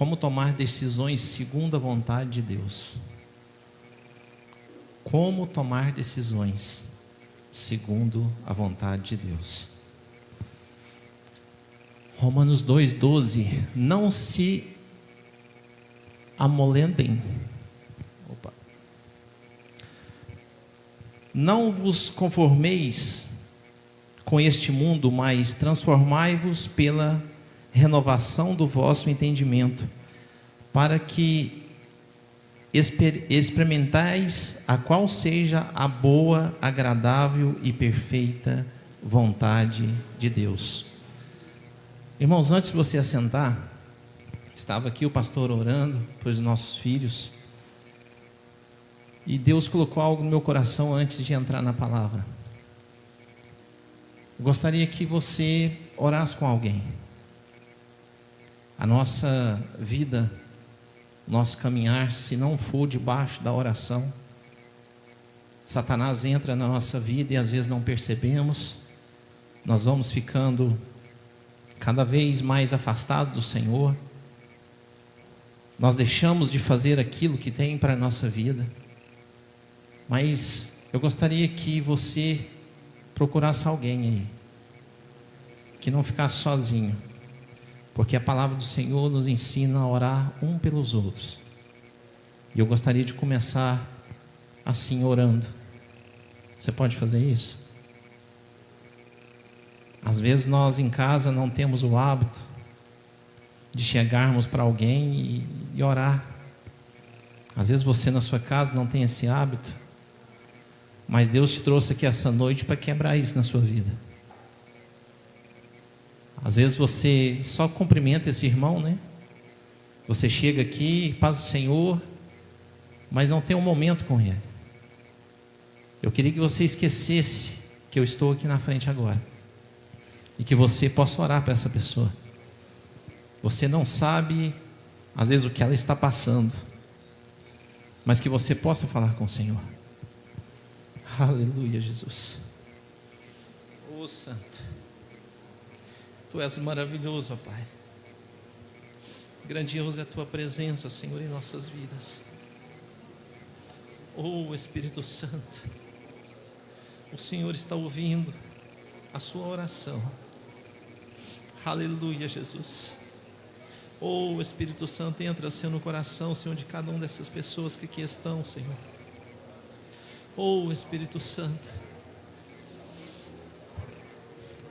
Como tomar decisões segundo a vontade de Deus. Como tomar decisões segundo a vontade de Deus. Romanos 2,12. Não se amolentem. Não vos conformeis com este mundo, mas transformai-vos pela renovação do vosso entendimento, para que experimentais a qual seja a boa, agradável e perfeita vontade de Deus. Irmãos, antes de você assentar, estava aqui o pastor orando pelos nossos filhos, e Deus colocou algo no meu coração antes de entrar na palavra. Eu gostaria que você orasse com alguém. A nossa vida, nosso caminhar, se não for debaixo da oração, Satanás entra na nossa vida e às vezes não percebemos. Nós vamos ficando cada vez mais afastados do Senhor. Nós deixamos de fazer aquilo que tem para a nossa vida. Mas eu gostaria que você procurasse alguém aí, que não ficasse sozinho, porque a palavra do Senhor nos ensina a orar um pelos outros. E eu gostaria de começar assim, orando. Você pode fazer isso? Às vezes nós em casa não temos o hábito de chegarmos para alguém e orar. Às vezes você na sua casa não tem esse hábito, mas Deus te trouxe aqui essa noite para quebrar isso na sua vida. Às vezes você só cumprimenta esse irmão, né? Você chega aqui, paz do Senhor, mas não tem um momento com ele. Eu queria que você esquecesse que eu estou aqui na frente agora, e que você possa orar para essa pessoa. Você não sabe, às vezes, o que ela está passando, mas que você possa falar com o Senhor. Aleluia, Jesus. Oh, Santo, Tu és maravilhoso, ó Pai. Grandiosa é a Tua presença, Senhor, em nossas vidas. Oh, Espírito Santo, o Senhor está ouvindo a sua oração. Aleluia, Jesus. Oh, Espírito Santo, entra, Senhor, no coração, Senhor, de cada uma dessas pessoas que aqui estão, Senhor. Oh, Espírito Santo.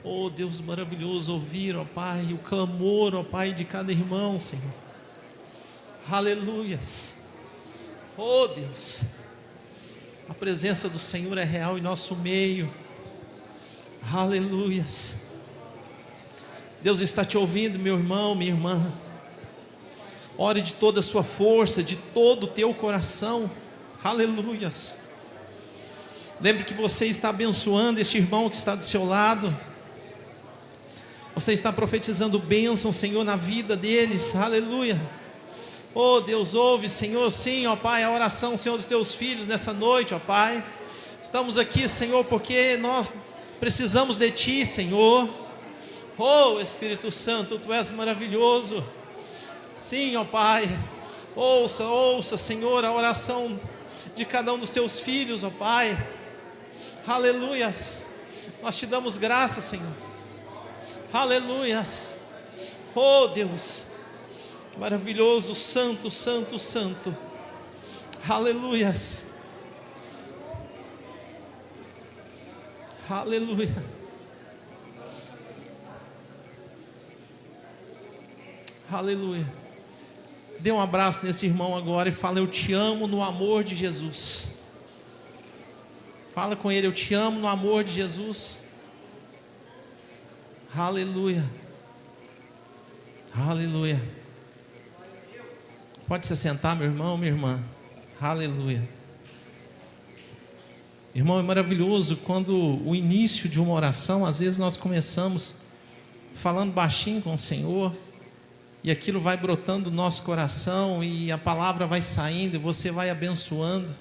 Oh, Deus maravilhoso, ouvir, ó Pai, o clamor, ó Pai, de cada irmão, Senhor. Aleluias. Oh, Deus, a presença do Senhor é real em nosso meio. Aleluias. Deus está te ouvindo, meu irmão, minha irmã. Ore de toda a sua força, de todo o teu coração. Aleluias. Lembre que você está abençoando este irmão que está do seu lado. Você está profetizando bênção, Senhor, na vida deles. Aleluia. Oh, Deus, ouve, Senhor, sim, ó Pai, a oração, Senhor, dos teus filhos nessa noite, ó Pai. Estamos aqui, Senhor, porque nós precisamos de Ti, Senhor. Oh, Espírito Santo, Tu és maravilhoso. Sim, ó Pai. Ouça, ouça, Senhor, a oração de cada um dos Teus filhos, ó Pai. Aleluias. Nós Te damos graça, Senhor. Aleluias. Oh, Deus maravilhoso, santo, santo, santo. Aleluias. Aleluia. Aleluia. Dê um abraço nesse irmão agora e fala: eu te amo no amor de Jesus. Fala com ele: eu te amo no amor de Jesus. Aleluia. Aleluia. Pode se sentar, meu irmão, minha irmã. Aleluia. Irmão, é maravilhoso quando o início de uma oração, às vezes nós começamos falando baixinho com o Senhor, e aquilo vai brotando do nosso coração, e a palavra vai saindo, e você vai abençoando.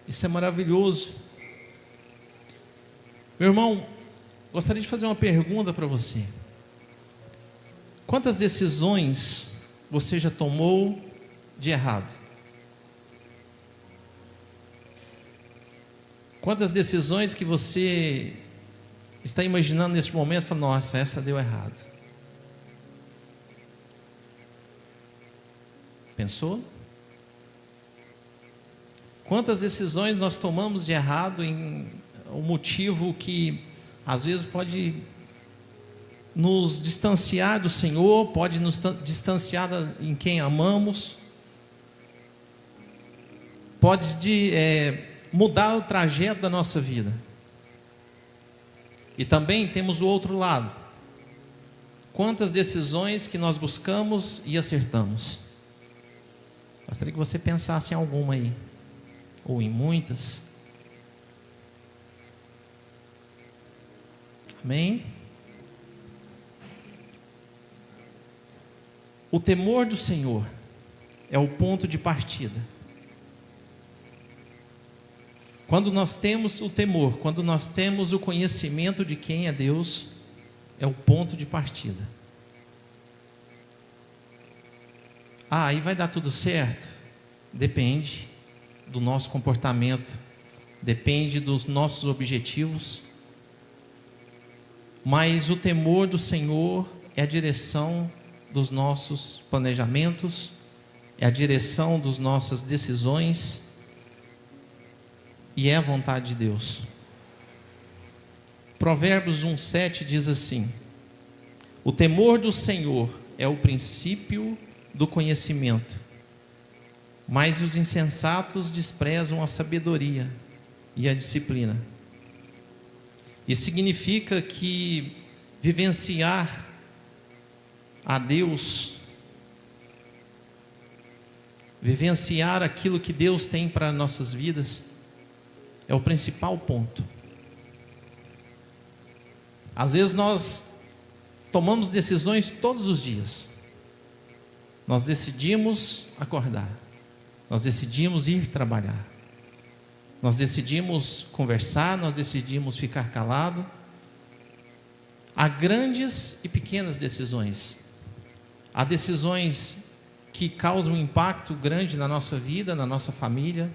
Isso é maravilhoso. Meu irmão, gostaria de fazer uma pergunta para você. Quantas decisões você já tomou de errado? Quantas decisões que você está imaginando neste momento, fala, nossa, essa deu errado. Pensou? Quantas decisões nós tomamos de errado em um motivo que às vezes pode nos distanciar do Senhor, pode nos distanciar em quem amamos, pode mudar o trajeto da nossa vida. E também temos o outro lado. Quantas decisões que nós buscamos e acertamos? Gostaria que você pensasse em alguma aí, ou em muitas. Amém? O temor do Senhor é o ponto de partida. Quando nós temos o temor, quando nós temos o conhecimento de quem é Deus, é o ponto de partida. Aí vai dar tudo certo? Depende do nosso comportamento, depende dos nossos objetivos. Mas o temor do Senhor é a direção dos nossos planejamentos, é a direção das nossas decisões, e é a vontade de Deus. Provérbios 1:7 diz assim: o temor do Senhor é o princípio do conhecimento, mas os insensatos desprezam a sabedoria e a disciplina. Isso significa que vivenciar a Deus, vivenciar aquilo que Deus tem para nossas vidas, é o principal ponto. Às vezes nós tomamos decisões todos os dias. Nós decidimos acordar, nós decidimos ir trabalhar, nós decidimos conversar, nós decidimos ficar calado. Há grandes e pequenas decisões. Há decisões que causam um impacto grande na nossa vida, na nossa família,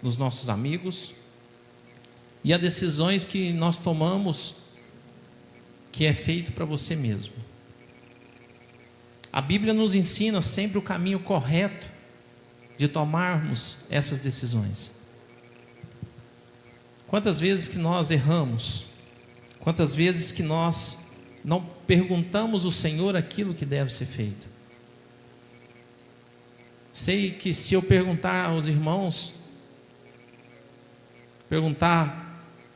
nos nossos amigos. E há decisões que nós tomamos que é feito para você mesmo. A Bíblia nos ensina sempre o caminho correto de tomarmos essas decisões. Quantas vezes que nós erramos? Quantas vezes que nós não perguntamos ao Senhor aquilo que deve ser feito? Sei que se eu perguntar aos irmãos,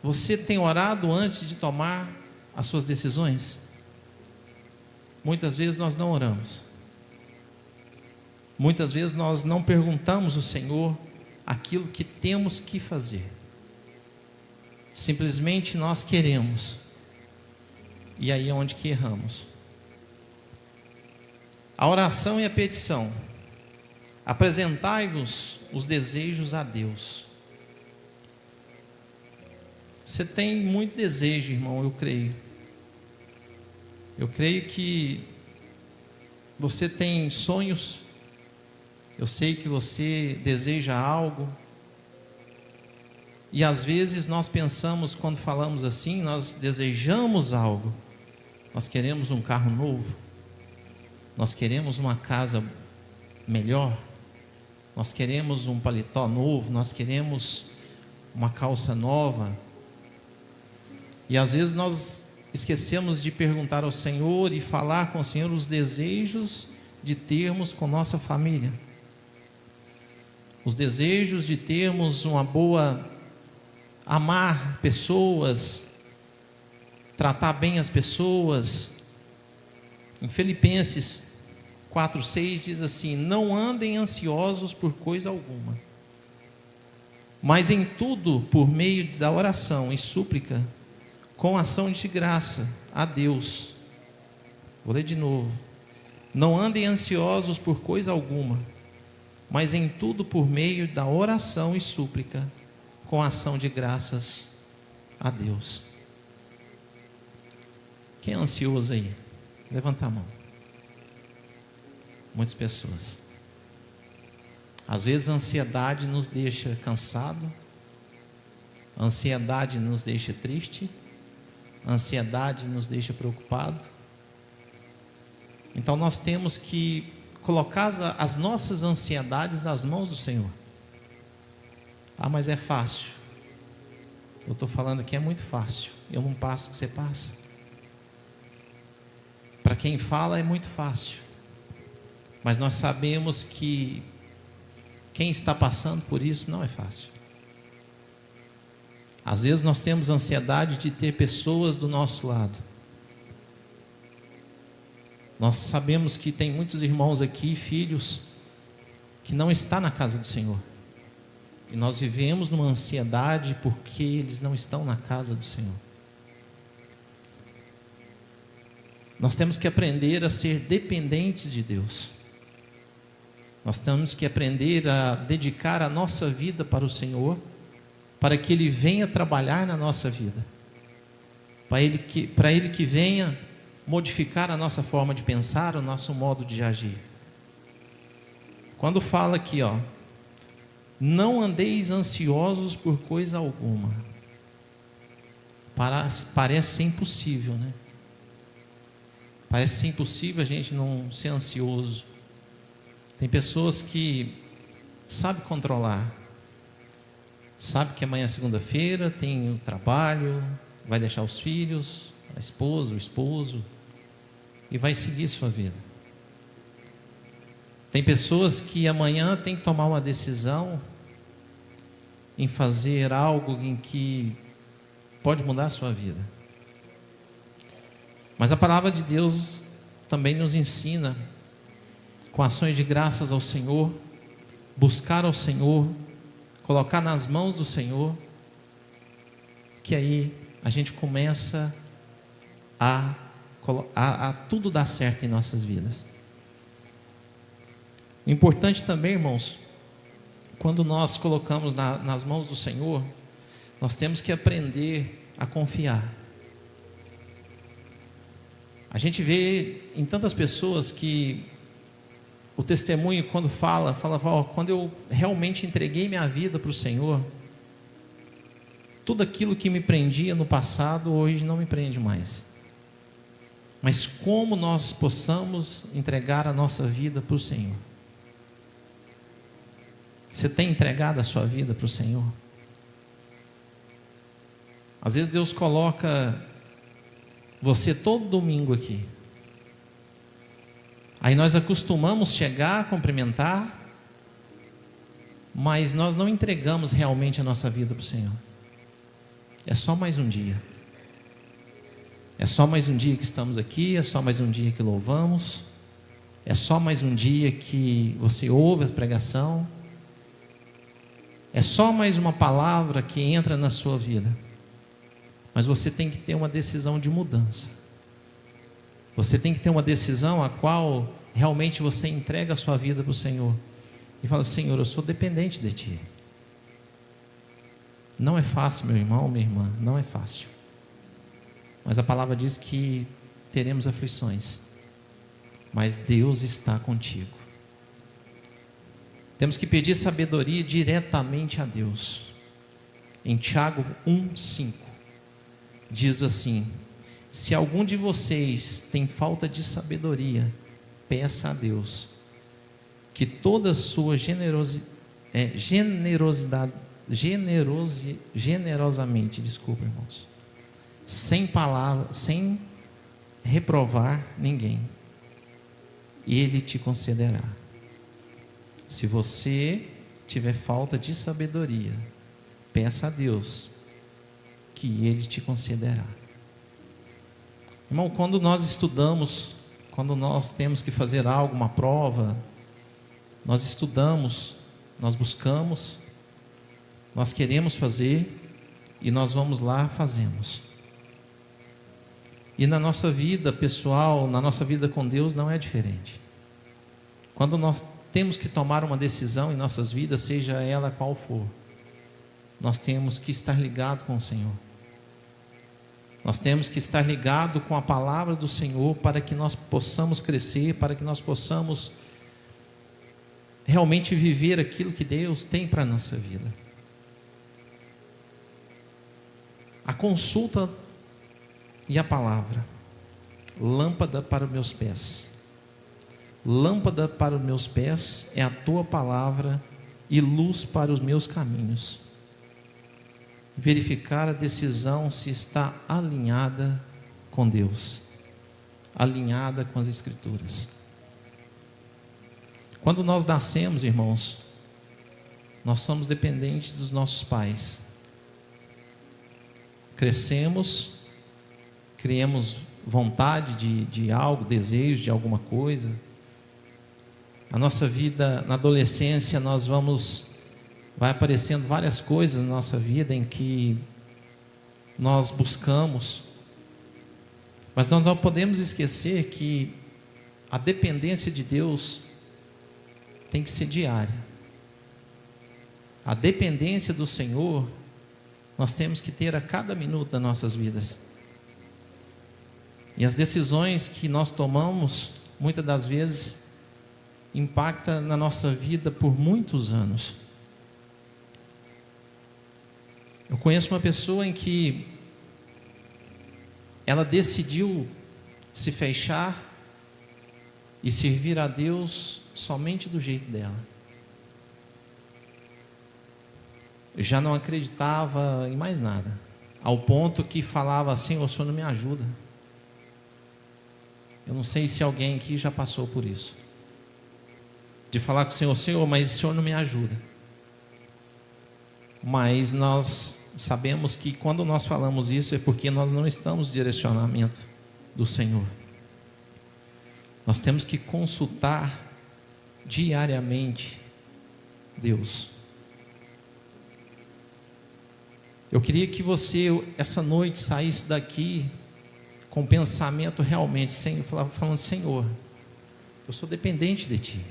você tem orado antes de tomar as suas decisões? Muitas vezes nós não oramos. Muitas vezes nós não perguntamos ao Senhor aquilo que temos que fazer. Simplesmente nós queremos. E aí é onde que erramos. A oração e a petição. Apresentai-vos os desejos a Deus. Você tem muito desejo, irmão, eu creio. Eu creio que você tem sonhos. Eu sei que você deseja algo. E às vezes nós pensamos, quando falamos assim, nós desejamos algo. Nós queremos um carro novo. Nós queremos uma casa melhor. Nós queremos um paletó novo. Nós queremos uma calça nova. E às vezes nós esquecemos de perguntar ao Senhor e falar com o Senhor os desejos de termos com nossa família. Os desejos de termos uma boa, amar pessoas, tratar bem as pessoas. Em Filipenses 4:6 diz assim: não andem ansiosos por coisa alguma, mas em tudo, por meio da oração e súplica, com ação de graça a Deus. Vou ler de novo. Não andem ansiosos por coisa alguma, mas em tudo por meio da oração e súplica, com ação de graças a Deus. Quem é ansioso aí? Levanta a mão. Muitas pessoas. Às vezes a ansiedade nos deixa cansado, a ansiedade nos deixa triste, a ansiedade nos deixa preocupado. Então nós temos que colocar as nossas ansiedades nas mãos do Senhor. Ah, mas é fácil. Eu estou falando aqui, é muito fácil. Eu não passo o que você passa. Para quem fala é muito fácil. Mas nós sabemos que quem está passando por isso não é fácil. Às vezes nós temos ansiedade de ter pessoas do nosso lado. Nós sabemos que tem muitos irmãos aqui, filhos, que não estão na casa do Senhor. E nós vivemos numa ansiedade porque eles não estão na casa do Senhor. Nós temos que aprender a ser dependentes de Deus. Nós temos que aprender a dedicar a nossa vida para o Senhor, para que Ele venha trabalhar na nossa vida, para Ele que venha modificar a nossa forma de pensar, o nosso modo de agir. Quando fala aqui, não andeis ansiosos por coisa alguma. Parece ser impossível, né? Parece ser impossível a gente não ser ansioso. Tem pessoas que sabem controlar. Sabe que amanhã é segunda-feira, tem o trabalho, vai deixar os filhos, a esposa, o esposo, e vai seguir sua vida. Tem pessoas que amanhã tem que tomar uma decisão em fazer algo em que pode mudar a sua vida. Mas a palavra de Deus também nos ensina, com ações de graças ao Senhor, buscar ao Senhor, colocar nas mãos do Senhor, que aí a gente começa a tudo dar certo em nossas vidas. O importante também, irmãos, quando nós colocamos nas mãos do Senhor, nós temos que aprender a confiar. A gente vê em tantas pessoas que o testemunho, quando fala, quando eu realmente entreguei minha vida para o Senhor, tudo aquilo que me prendia no passado, hoje não me prende mais. Mas como nós possamos entregar a nossa vida para o Senhor? Você tem entregado a sua vida para o Senhor? Às vezes Deus coloca você todo domingo aqui. Aí nós acostumamos chegar, cumprimentar, mas nós não entregamos realmente a nossa vida para o Senhor. É só mais um dia. É só mais um dia que estamos aqui, é só mais um dia que louvamos, é só mais um dia que você ouve a pregação, é só mais uma palavra que entra na sua vida. Mas você tem que ter uma decisão de mudança. Você tem que ter uma decisão a qual realmente você entrega a sua vida para o Senhor e fala: Senhor, eu sou dependente de Ti. Não é fácil, meu irmão, minha irmã, não é fácil. Mas a palavra diz que teremos aflições, mas Deus está contigo. Temos que pedir sabedoria diretamente a Deus. Em Tiago 1:5 diz assim: se algum de vocês tem falta de sabedoria, peça a Deus, que toda a sua generosamente, desculpa, irmãos, sem palavras, sem reprovar ninguém, Ele te concederá. Se você tiver falta de sabedoria, peça a Deus, que Ele te concederá. Irmão, quando nós estudamos, quando nós temos que fazer algo, uma prova, nós estudamos, nós buscamos, nós queremos fazer e nós vamos lá, fazemos. E na nossa vida pessoal, na nossa vida com Deus não é diferente. Quando nós temos que tomar uma decisão em nossas vidas, seja ela qual for, nós temos que estar ligado com o Senhor. Nós temos que estar ligado com a palavra do Senhor para que nós possamos crescer, para que nós possamos realmente viver aquilo que Deus tem para a nossa vida. A consulta e a palavra, lâmpada para os meus pés. Lâmpada para os meus pés é a tua palavra e luz para os meus caminhos. Verificar a decisão se está alinhada com Deus, alinhada com as Escrituras. Quando nós nascemos, irmãos, nós somos dependentes dos nossos pais. Crescemos, criamos vontade de algo, desejo de alguma coisa. A nossa vida, na adolescência, vai aparecendo várias coisas na nossa vida em que nós buscamos, mas nós não podemos esquecer que a dependência de Deus tem que ser diária. A dependência do Senhor nós temos que ter a cada minuto das nossas vidas. E as decisões que nós tomamos, muitas das vezes, impactam na nossa vida por muitos anos. Eu conheço uma pessoa em que ela decidiu se fechar e servir a Deus somente do jeito dela. Já não acreditava em mais nada, ao ponto que falava assim: o Senhor não me ajuda. Eu não sei se alguém aqui já passou por isso, de falar com o Senhor: Senhor, mas o Senhor não me ajuda. Mas nós sabemos que quando nós falamos isso é porque nós não estamos no direcionamento do Senhor. Nós temos que consultar diariamente Deus. Eu queria que você, essa noite, saísse daqui com o pensamento realmente, falando: Senhor, eu sou dependente de Ti.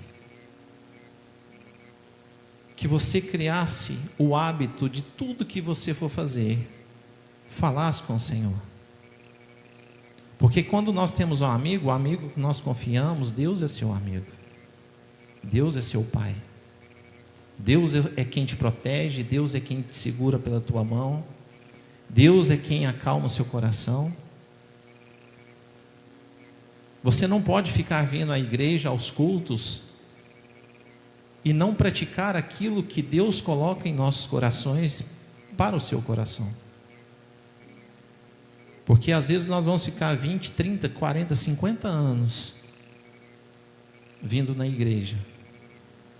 Que você criasse o hábito de tudo que você for fazer, falasse com o Senhor. Porque quando nós temos um amigo, o amigo que nós confiamos, Deus é seu amigo. Deus é seu Pai. Deus é quem te protege, Deus é quem te segura pela tua mão, Deus é quem acalma o seu coração. Você não pode ficar vindo à igreja, aos cultos, e não praticar aquilo que Deus coloca em nossos corações para o seu coração. Porque às vezes nós vamos ficar 20, 30, 40, 50 anos vindo na igreja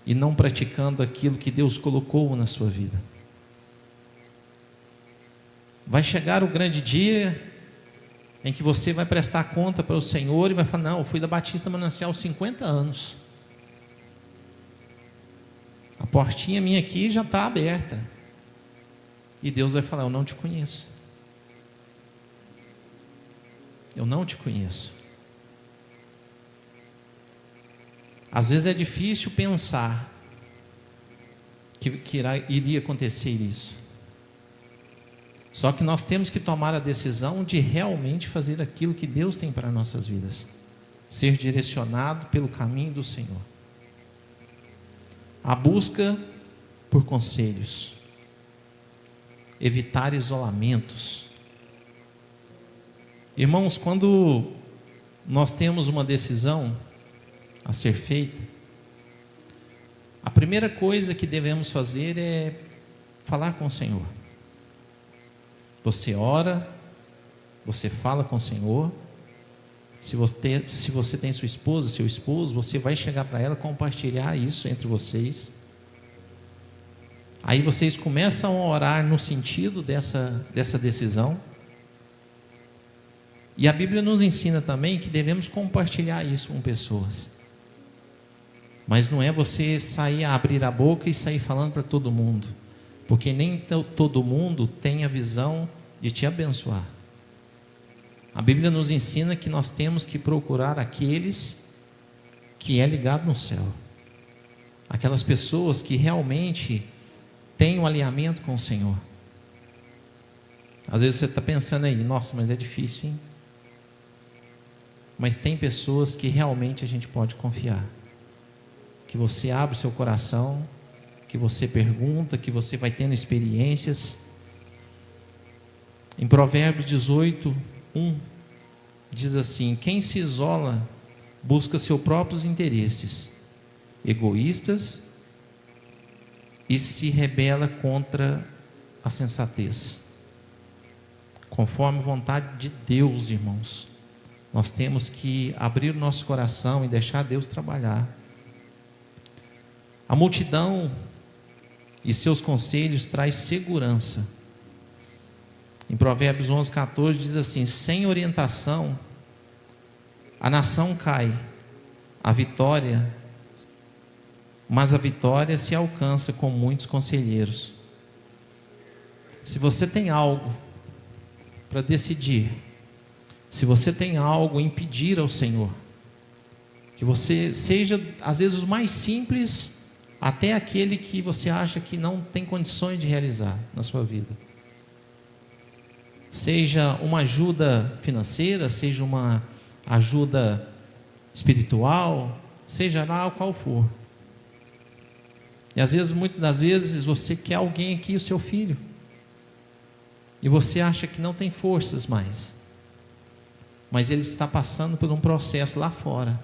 e não praticando aquilo que Deus colocou na sua vida. Vai chegar o grande dia em que você vai prestar conta para o Senhor e vai falar: não, eu fui da Batista Manancial 50 anos. A portinha minha aqui já está aberta. E Deus vai falar: eu não te conheço. Eu não te conheço. Às vezes é difícil pensar que iria acontecer isso. Só que nós temos que tomar a decisão de realmente fazer aquilo que Deus tem para nossas vidas. Ser direcionado pelo caminho do Senhor. A busca por conselhos. Evitar isolamentos. Irmãos, quando nós temos uma decisão a ser feita, a primeira coisa que devemos fazer é falar com o Senhor. Você ora, você fala com o Senhor. Se você tem sua esposa, seu esposo, você vai chegar para ela, compartilhar isso entre vocês. Aí vocês começam a orar no sentido dessa decisão. E a Bíblia nos ensina também que devemos compartilhar isso com pessoas. Mas não é você sair a abrir a boca e sair falando para todo mundo, porque nem todo mundo tem a visão de te abençoar. A Bíblia nos ensina que nós temos que procurar aqueles que é ligado no céu, aquelas pessoas que realmente têm um alinhamento com o Senhor. Às vezes você está pensando aí: nossa, mas é difícil, hein? Mas tem pessoas que realmente a gente pode confiar. que você abre o seu coração, que você pergunta, que você vai tendo experiências. Em Provérbios 18, 1, diz assim: quem se isola busca seus próprios interesses egoístas e se rebela contra a sensatez. Conforme a vontade de Deus, irmãos, nós temos que abrir o nosso coração e deixar Deus trabalhar. A multidão e seus conselhos traz segurança. Em Provérbios 11, 14 diz assim: sem orientação a nação cai, mas a vitória se alcança com muitos conselheiros. Se você tem algo para decidir, se você tem algo a impedir ao Senhor, que você seja, às vezes, o mais simples, até aquele que você acha que não tem condições de realizar na sua vida. Seja uma ajuda financeira, seja uma ajuda espiritual, seja lá qual for. E às vezes, muitas das vezes, você quer alguém aqui, o seu filho, e você acha que não tem forças mais, mas ele está passando por um processo lá fora,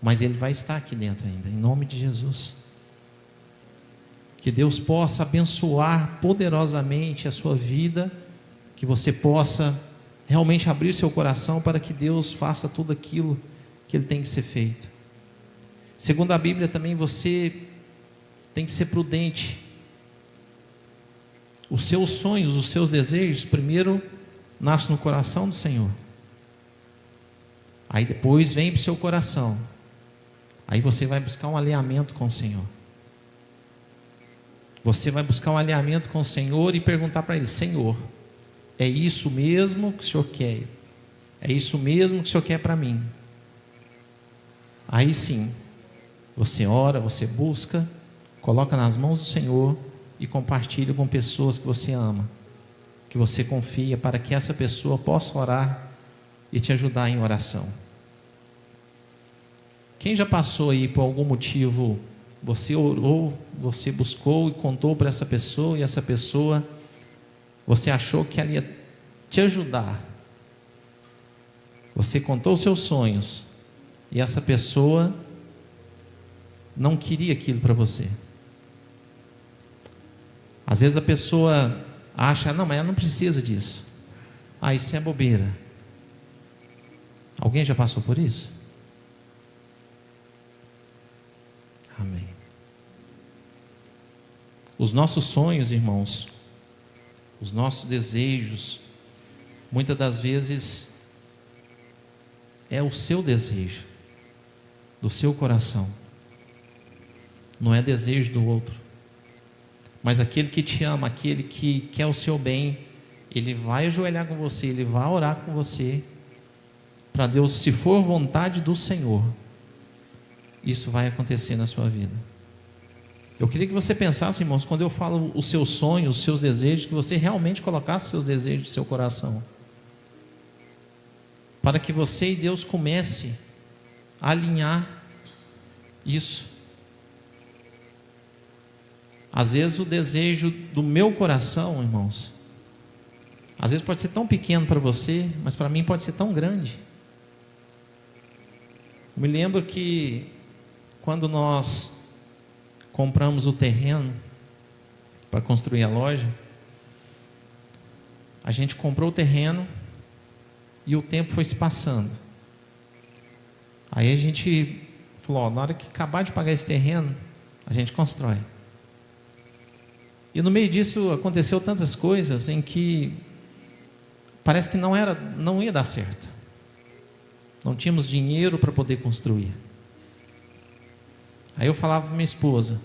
mas ele vai estar aqui dentro ainda, em nome de Jesus. Que Deus possa abençoar poderosamente a sua vida, que você possa realmente abrir seu coração para que Deus faça tudo aquilo que ele tem que ser feito. Segundo a Bíblia também, você tem que ser prudente. Os seus sonhos, os seus desejos, primeiro nascem no coração do Senhor, aí depois vem para o seu coração, aí você vai buscar um alinhamento com o Senhor. Você vai buscar um alinhamento com o Senhor e perguntar para Ele: Senhor, é isso mesmo que o Senhor quer? É isso mesmo que o Senhor quer para mim? Aí sim, você ora, você busca, coloca nas mãos do Senhor e compartilha com pessoas que você ama, que você confia, para que essa pessoa possa orar e te ajudar em oração. Quem já passou aí por algum motivo, você orou, você buscou e contou para essa pessoa, e essa pessoa, você achou que ela ia te ajudar, você contou os seus sonhos, e essa pessoa não queria aquilo para você. Às vezes a pessoa acha: não, mas ela não precisa disso. Isso é bobeira. Alguém já passou por isso? Amém. Os nossos sonhos, irmãos, os nossos desejos, muitas das vezes é o seu desejo, do seu coração, não é desejo do outro. Mas aquele que te ama, aquele que quer o seu bem, ele vai ajoelhar com você, ele vai orar com você, para Deus, se for vontade do Senhor, isso vai acontecer na sua vida. Eu queria que você pensasse, irmãos, quando eu falo os seus sonhos, os seus desejos, que você realmente colocasse os seus desejos no seu coração, para que você e Deus comece a alinhar isso. Às vezes o desejo do meu coração, irmãos, às vezes pode ser tão pequeno para você, mas para mim pode ser tão grande. Eu me lembro que quando nós compramos o terreno para construir a loja, a gente comprou o terreno e o tempo foi se passando. Aí a gente falou: na hora que acabar de pagar esse terreno, a gente constrói. E no meio disso aconteceu tantas coisas em que parece que não ia dar certo. Não tínhamos dinheiro para poder construir. Aí eu falava para minha esposa: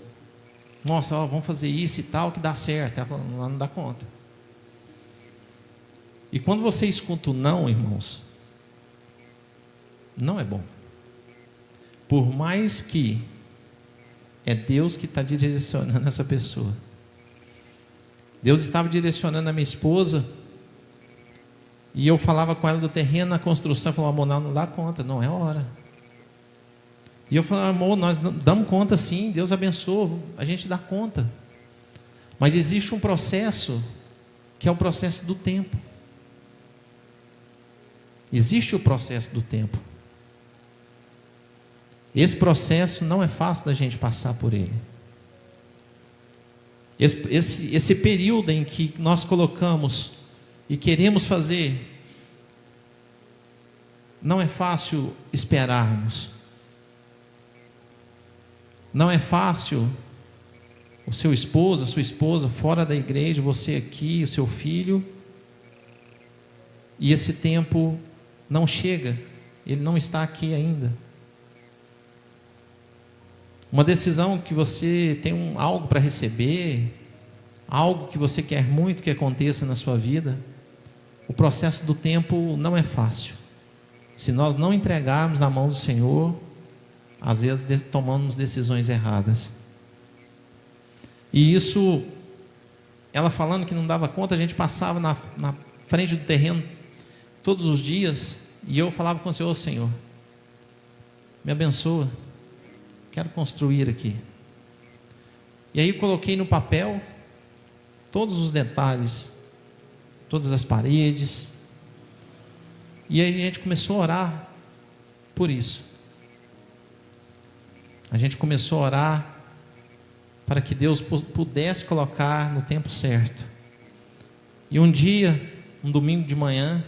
nossa, vamos fazer isso e tal, que dá certo. Ela falou: não dá conta. E quando você escuta o não, irmãos, não é bom. Por mais que é Deus que está direcionando essa pessoa. Deus estava direcionando a minha esposa, e eu falava com ela do terreno, na construção, falou: amor, não dá conta, não é hora. E eu falei, amor, nós damos conta sim, Deus abençoa, a gente dá conta. Mas existe um processo, que é o processo do tempo. Existe o processo do tempo. Esse processo não é fácil da gente passar por ele. Esse período em que nós colocamos e queremos fazer, não é fácil esperarmos. Não é fácil o seu esposo, a sua esposa fora da igreja, você aqui, o seu filho, e esse tempo não chega, ele não está aqui ainda. Uma decisão que você tem algo para receber, algo que você quer muito que aconteça na sua vida, o processo do tempo não é fácil. Se nós não entregarmos na mão do Senhor, às vezes tomamos decisões erradas. E isso, ela falando que não dava conta, a gente passava na frente do terreno todos os dias, e eu falava com o Senhor, Senhor, me abençoa, quero construir aqui. E aí coloquei no papel todos os detalhes, todas as paredes, e aí a gente começou a orar por isso. A gente começou a orar para que Deus pudesse colocar no tempo certo. E um dia, um domingo de manhã,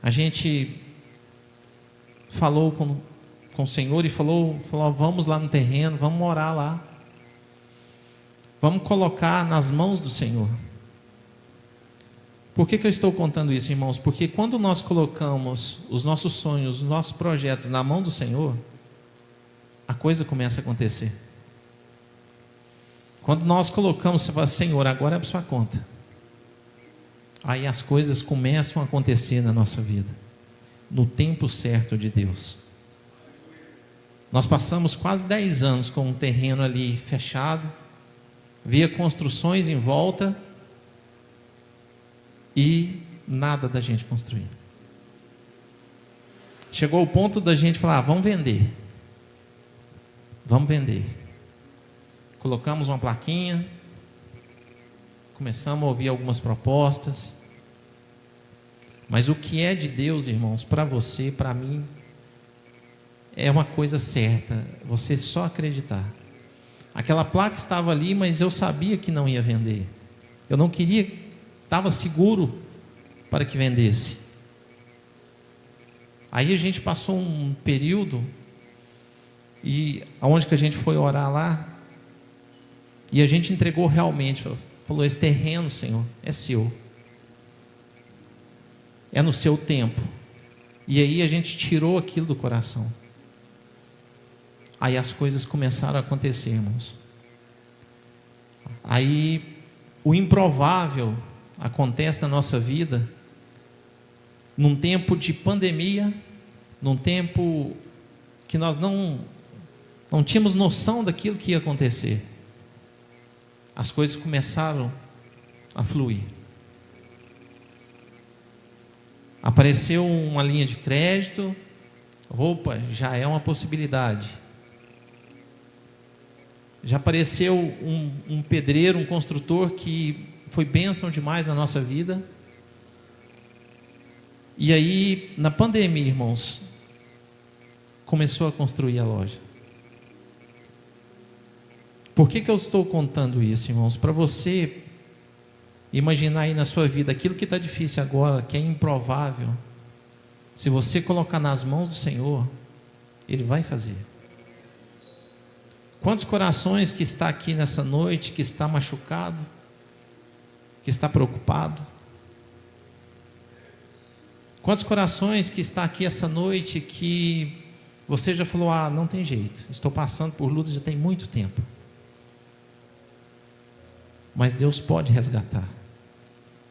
a gente falou com o Senhor e falou, vamos lá no terreno, vamos orar lá. Vamos colocar nas mãos do Senhor. Por que eu estou contando isso, irmãos? Porque quando nós colocamos os nossos sonhos, os nossos projetos na mão do Senhor, a coisa começa a acontecer. Quando nós colocamos, você fala, Senhor, agora é por sua conta. Aí as coisas começam a acontecer na nossa vida, no tempo certo de Deus. Nós passamos quase 10 anos com um terreno ali fechado, via construções em volta e nada da gente construir. Chegou o ponto da gente falar, vamos vender. Vamos vender. Colocamos uma plaquinha, começamos a ouvir algumas propostas, mas o que é de Deus, irmãos, para você, para mim, é uma coisa certa, você só acreditar. Aquela placa estava ali, mas eu sabia que não ia vender. Eu não queria, estava seguro para que vendesse. Aí a gente passou um período, e aonde que a gente foi orar lá, e a gente entregou realmente, falou, esse terreno, Senhor, é seu. É no seu tempo. E aí a gente tirou aquilo do coração. Aí as coisas começaram a acontecer, irmãos. Aí o improvável acontece na nossa vida, num tempo de pandemia, num tempo que nós não tínhamos noção daquilo que ia acontecer. As coisas começaram a fluir. Apareceu uma linha de crédito, roupa, já é uma possibilidade. Já apareceu um pedreiro, um construtor que foi bênção demais na nossa vida. E aí, na pandemia, irmãos, começou a construir a loja. Por que eu estou contando isso, irmãos? Para você imaginar aí na sua vida aquilo que está difícil agora, que é improvável. Se você colocar nas mãos do Senhor, Ele vai fazer. Quantos corações que está aqui nessa noite, que está machucado, que está preocupado? Quantos corações que está aqui essa noite que você já falou, não tem jeito, estou passando por luta já tem muito tempo. Mas Deus pode resgatar.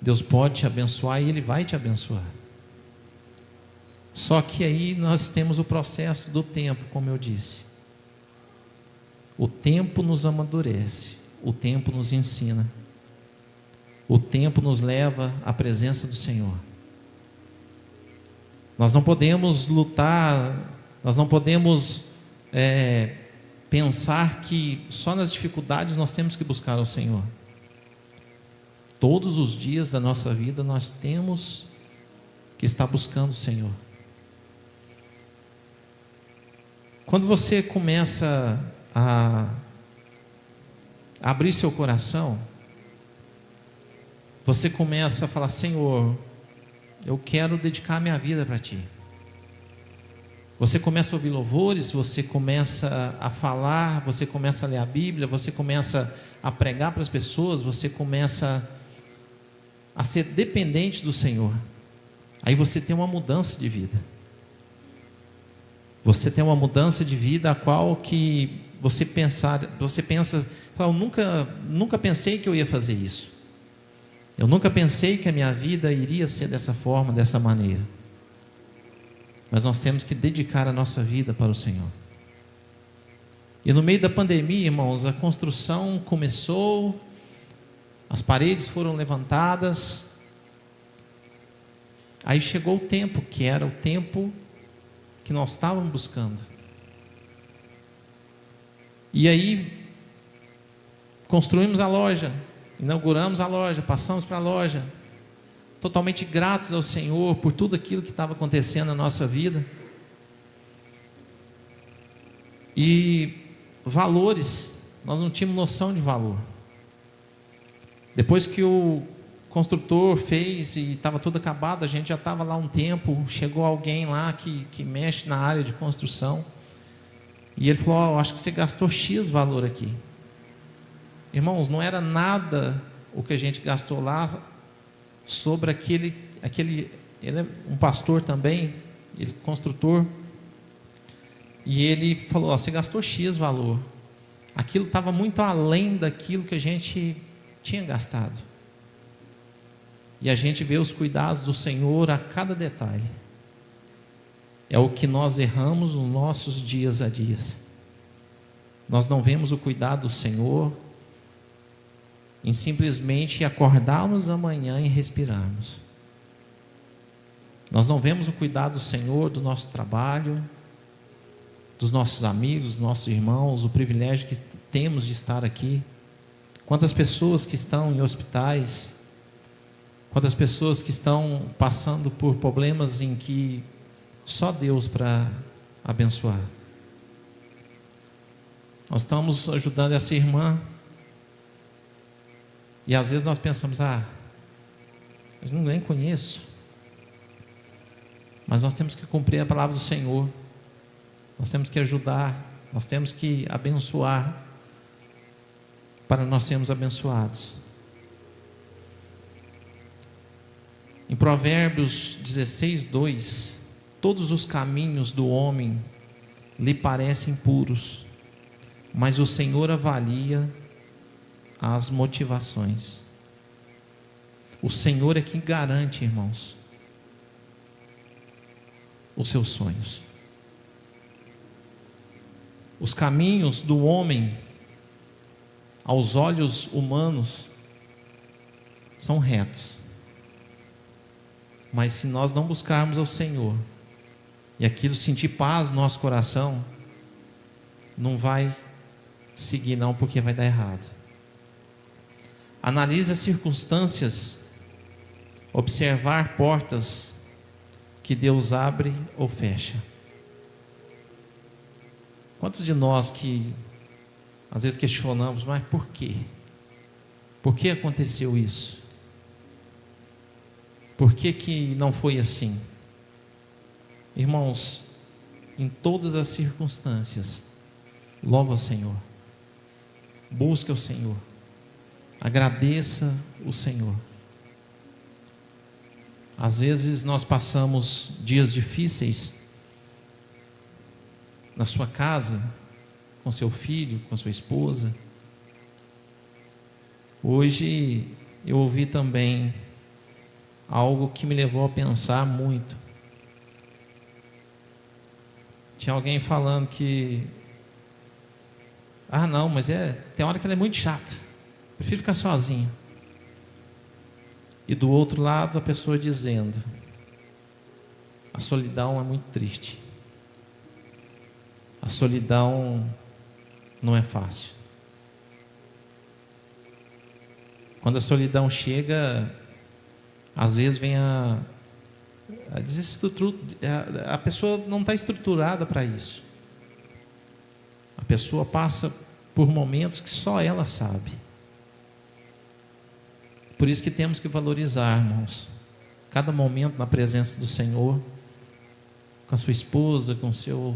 Deus pode te abençoar e Ele vai te abençoar. Só que aí nós temos o processo do tempo, como eu disse. O tempo nos amadurece, o tempo nos ensina, o tempo nos leva à presença do Senhor. Nós não podemos lutar, nós não podemos pensar que só nas dificuldades nós temos que buscar ao Senhor. Todos os dias da nossa vida nós temos que estar buscando o Senhor. Quando você começa a abrir seu coração, você começa a falar: Senhor, eu quero dedicar minha vida para Ti. Você começa a ouvir louvores, você começa a falar, você começa a ler a Bíblia, você começa a pregar para as pessoas, você começa a ser dependente do Senhor. Aí você tem uma mudança de vida. Você tem uma mudança de vida a qual que você pensa, eu nunca pensei que eu ia fazer isso. Eu nunca pensei que a minha vida iria ser dessa forma, dessa maneira. Mas nós temos que dedicar a nossa vida para o Senhor. E no meio da pandemia, irmãos, a construção começou, as paredes foram levantadas. Aí chegou o tempo, que era o tempo que nós estávamos buscando. E aí construímos a loja, inauguramos a loja, passamos para a loja, totalmente gratos ao Senhor por tudo aquilo que estava acontecendo na nossa vida. E valores, nós não tínhamos noção de valor. Depois que o construtor fez e estava tudo acabado, a gente já estava lá um tempo, chegou alguém lá que mexe na área de construção, e ele falou: acho que você gastou X valor aqui. Irmãos, não era nada o que a gente gastou lá sobre aquele ele é um pastor também, ele é construtor, e ele falou: você gastou X valor. Aquilo estava muito além daquilo que a gente tinha gastado. E a gente vê os cuidados do Senhor a cada detalhe. É o que nós erramos nos nossos dias a dias. Nós não vemos o cuidado do Senhor em simplesmente acordarmos amanhã e respirarmos. Nós não vemos o cuidado do Senhor do nosso trabalho, dos nossos amigos, dos nossos irmãos, o privilégio que temos de estar aqui. Quantas pessoas que estão em hospitais, quantas pessoas que estão passando por problemas em que só Deus para abençoar. Nós estamos ajudando essa irmã, e às vezes nós pensamos: eu nem conheço. Mas nós temos que cumprir a palavra do Senhor. Nós temos que ajudar, nós temos que abençoar, para nós sermos abençoados. Em Provérbios 16:2, todos os caminhos do homem lhe parecem puros, mas o Senhor avalia as motivações. O Senhor é quem garante, irmãos, os seus sonhos. Os caminhos do homem, aos olhos humanos, são retos. Mas se nós não buscarmos ao Senhor, e aquilo sentir paz no nosso coração, não vai seguir não, porque vai dar errado. Analise as circunstâncias, observar portas que Deus abre ou fecha. Quantos de nós que às vezes questionamos: mas por quê? Por que aconteceu isso? Por que que não foi assim? Irmãos, em todas as circunstâncias, louva o Senhor, busque o Senhor, agradeça o Senhor. Às vezes nós passamos dias difíceis na sua casa, com seu filho, com sua esposa. Hoje eu ouvi também algo que me levou a pensar muito. Tinha alguém falando que não, mas tem hora que ela é muito chata, prefiro ficar sozinha. E do outro lado a pessoa dizendo: a solidão é muito triste. A solidão não é fácil. Quando a solidão chega, às vezes vem a desestrutura, a pessoa não está estruturada para isso. A pessoa passa por momentos que só ela sabe. Por isso que temos que valorizar, irmãos, cada momento na presença do Senhor, com a sua esposa, com o seu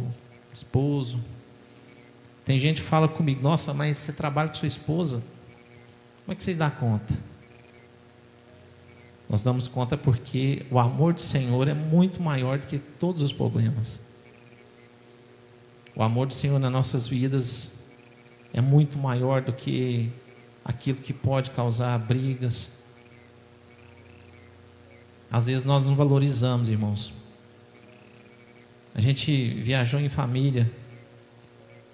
esposo. Tem gente que fala comigo: nossa, mas você trabalha com sua esposa, como é que você dá conta? Nós damos conta porque o amor do Senhor é muito maior do que todos os problemas. O amor do Senhor nas nossas vidas é muito maior do que aquilo que pode causar brigas. Às vezes nós não valorizamos, irmãos. A gente viajou em família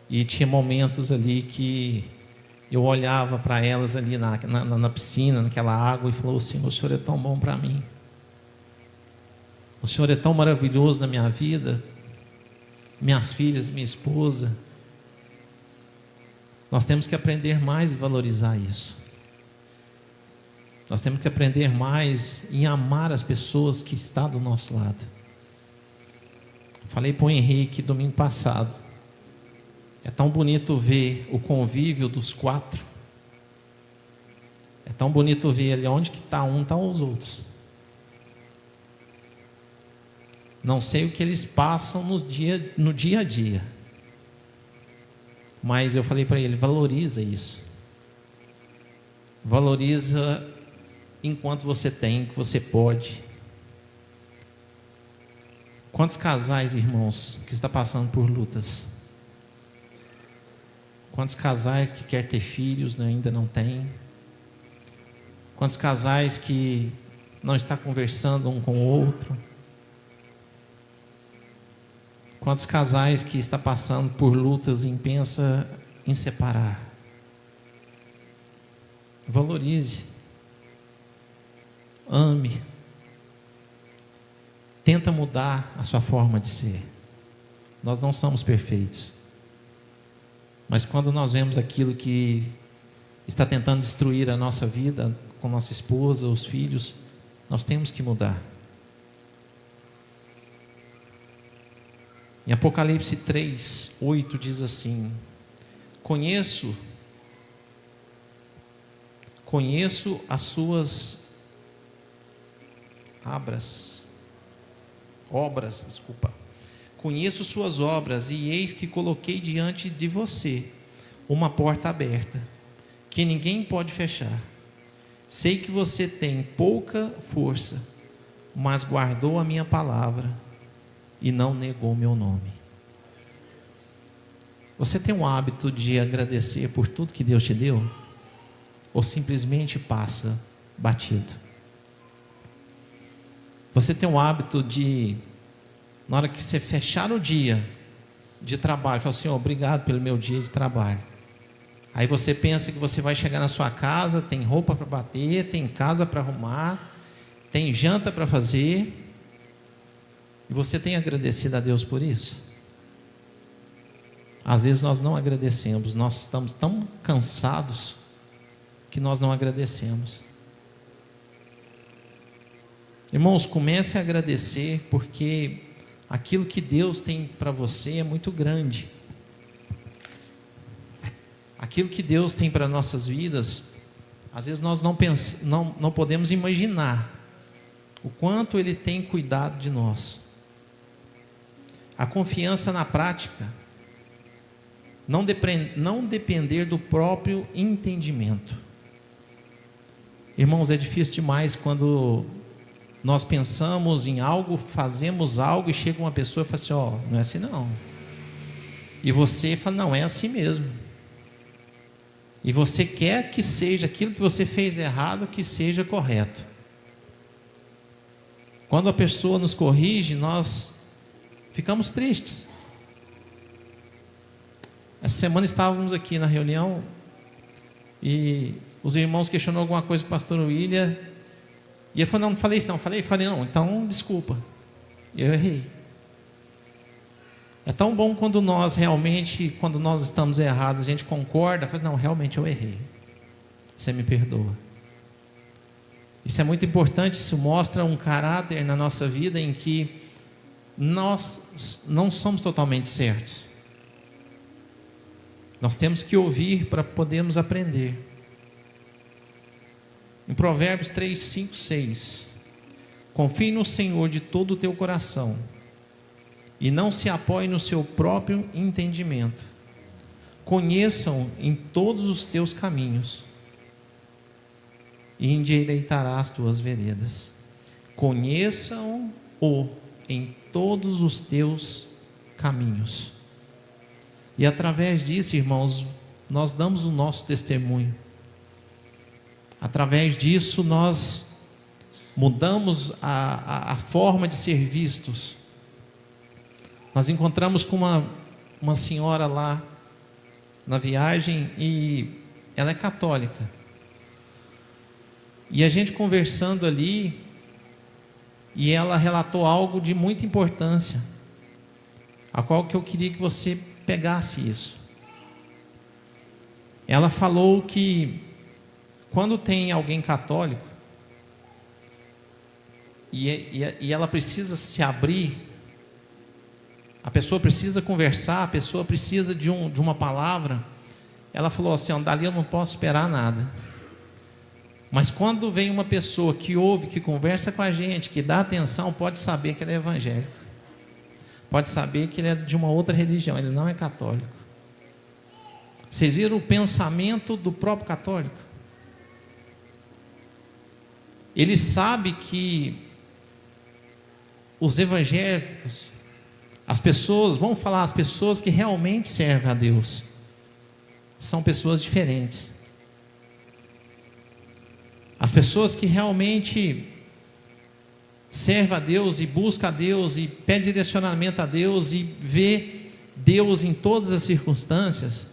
e tinha momentos ali que eu olhava para elas ali na piscina, naquela água, e falou assim: o Senhor é tão bom para mim, o Senhor é tão maravilhoso na minha vida, minhas filhas, minha esposa. Nós temos que aprender mais a valorizar isso. Nós temos que aprender mais em amar as pessoas que estão do nosso lado. Falei para o Henrique domingo passado, é tão bonito ver o convívio dos 4. É tão bonito ver ali onde que está um, estão os outros. Não sei o que eles passam no dia a dia, mas eu falei para ele: valoriza isso. Valoriza enquanto você tem, que você pode. Quantos casais, irmãos, que estão passando por lutas? Quantos casais que querem ter filhos, né, ainda não têm? Quantos casais que não estão conversando um com o outro? Quantos casais que estão passando por lutas e pensam em separar? Valorize. Ame. Tenta mudar a sua forma de ser. Nós não somos perfeitos. Mas quando nós vemos aquilo que está tentando destruir a nossa vida, com nossa esposa, os filhos, nós temos que mudar. Em Apocalipse 3:8 diz assim: Conheço as suas obras. Conheço suas obras, e eis que coloquei diante de você uma porta aberta, que ninguém pode fechar. Sei que você tem pouca força, mas guardou a minha palavra e não negou meu nome. Você tem um hábito de agradecer por tudo que Deus te deu? Ou simplesmente passa batido? Você tem um hábito de, na hora que você fechar o dia de trabalho, falar: Senhor, obrigado pelo meu dia de trabalho. Aí você pensa que você vai chegar na sua casa, tem roupa para bater, tem casa para arrumar, tem janta para fazer, e você tem agradecido a Deus por isso? Às vezes nós não agradecemos, nós estamos tão cansados que nós não agradecemos. Irmãos, comece a agradecer, porque aquilo que Deus tem para você é muito grande. Aquilo que Deus tem para nossas vidas, às vezes nós não podemos imaginar o quanto Ele tem cuidado de nós. A confiança na prática, não depender do próprio entendimento. Irmãos, é difícil demais quando nós pensamos em algo, fazemos algo, e chega uma pessoa e fala assim: ó, não é assim não. E você fala: não, é assim mesmo. E você quer que seja aquilo que você fez errado, que seja correto. Quando a pessoa nos corrige, nós ficamos tristes. Essa semana estávamos aqui na reunião e os irmãos questionou alguma coisa com o pastor William, e ele falou: não falei isso, não falei, não, então desculpa, eu errei. É tão bom quando nós realmente, quando nós estamos errados, a gente concorda, fala, não, realmente eu errei, você me perdoa. Isso é muito importante, isso mostra um caráter na nossa vida em que nós não somos totalmente certos. Nós temos que ouvir para podermos aprender. Em Provérbios 3, 5, 6: confie no Senhor de todo o teu coração e não se apoie no seu próprio entendimento. Conheçam em todos os teus caminhos e endireitarás as tuas veredas. Conheçam-o em todos os teus caminhos. E através disso, irmãos, nós damos o nosso testemunho. Através disso, nós mudamos a forma de ser vistos. Nós encontramos com uma senhora lá na viagem e ela é católica. E a gente conversando ali, e ela relatou algo de muita importância, a qual que eu queria que você pegasse isso. Ela falou que quando tem alguém católico e ela precisa se abrir, a pessoa precisa conversar, a pessoa precisa de uma palavra, ela falou assim, dali eu não posso esperar nada. Mas quando vem uma pessoa que ouve, que conversa com a gente, que dá atenção, pode saber que ele é evangélico, pode saber que ele é de uma outra religião, ele não é católico. Vocês viram o pensamento do próprio católico? Ele sabe que os evangélicos, as pessoas, vamos falar, as pessoas que realmente servem a Deus, são pessoas diferentes. As pessoas que realmente servem a Deus e buscam a Deus e pedem direcionamento a Deus e vê Deus em todas as circunstâncias,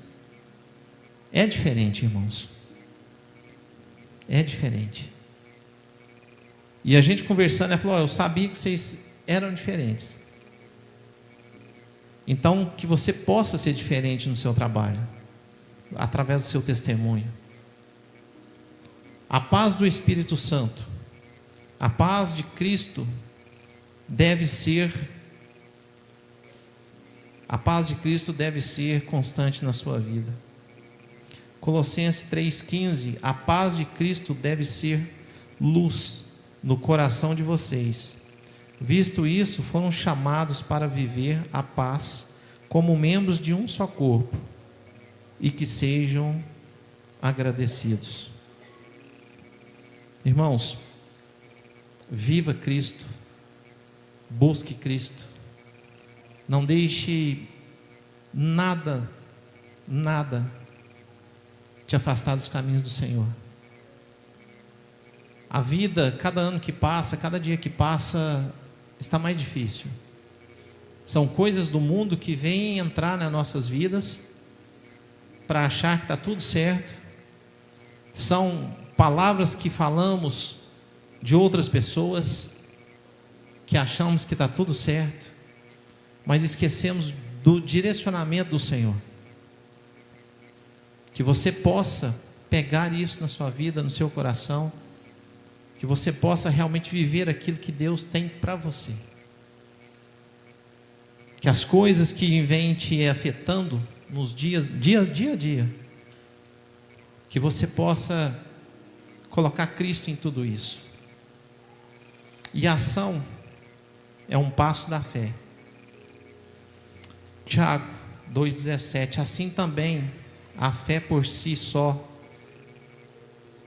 é diferente, irmãos. É diferente. E a gente conversando, ela falou, eu sabia que vocês eram diferentes. Então, que você possa ser diferente no seu trabalho, através do seu testemunho. A paz do Espírito Santo, a paz de Cristo deve ser constante na sua vida. Colossenses 3,15: a paz de Cristo deve ser luz no coração de vocês. Visto isso, foram chamados para viver a paz como membros de um só corpo e que sejam agradecidos. Irmãos, viva Cristo, busque Cristo, não deixe nada te afastar dos caminhos do Senhor. A vida, cada ano que passa, cada dia que passa, está mais difícil. São coisas do mundo que vêm entrar nas nossas vidas para achar que está tudo certo. São palavras que falamos de outras pessoas, que achamos que está tudo certo, mas esquecemos do direcionamento do Senhor. Que você possa pegar isso na sua vida, no seu coração, que você possa realmente viver aquilo que Deus tem para você. Que as coisas que vêm te afetando nos dia a dia, que você possa colocar Cristo em tudo isso. E a ação é um passo da fé. Tiago 2,17: assim também a fé por si só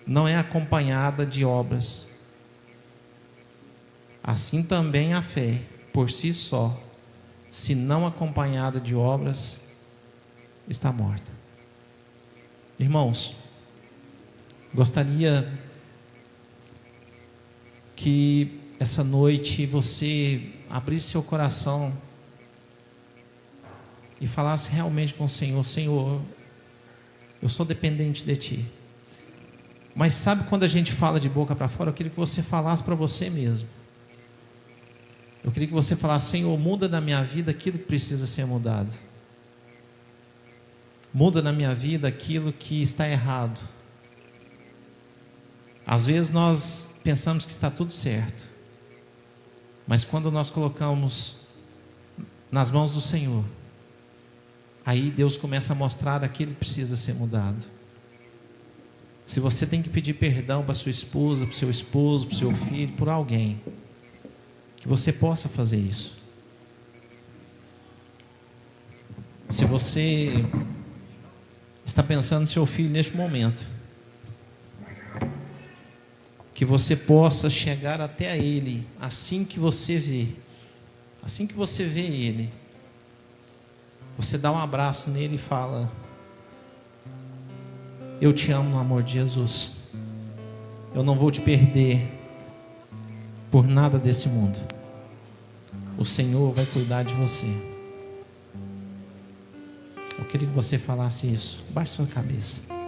não é acompanhada de obras. Assim também a fé por si só, se não acompanhada de obras, está morta. Irmãos, gostaria que essa noite você abrisse seu coração e falasse realmente com o Senhor: Senhor, eu sou dependente de Ti. Mas sabe quando a gente fala de boca para fora? Eu queria que você falasse para você mesmo. Eu queria que você falasse: Senhor, muda na minha vida aquilo que precisa ser mudado. Muda na minha vida aquilo que está errado. Às vezes nós pensamos que está tudo certo, mas quando nós colocamos nas mãos do Senhor, aí Deus começa a mostrar aquilo que precisa ser mudado. Se você tem que pedir perdão para sua esposa, para o seu esposo, para o seu filho, por alguém, que você possa fazer isso. Se você está pensando no seu filho neste momento, que você possa chegar até a ele assim que você vê ele, você dá um abraço nele e fala: eu te amo no amor de Jesus, eu não vou te perder por nada desse mundo, o Senhor vai cuidar de você. Eu queria que você falasse isso. Baixe sua cabeça.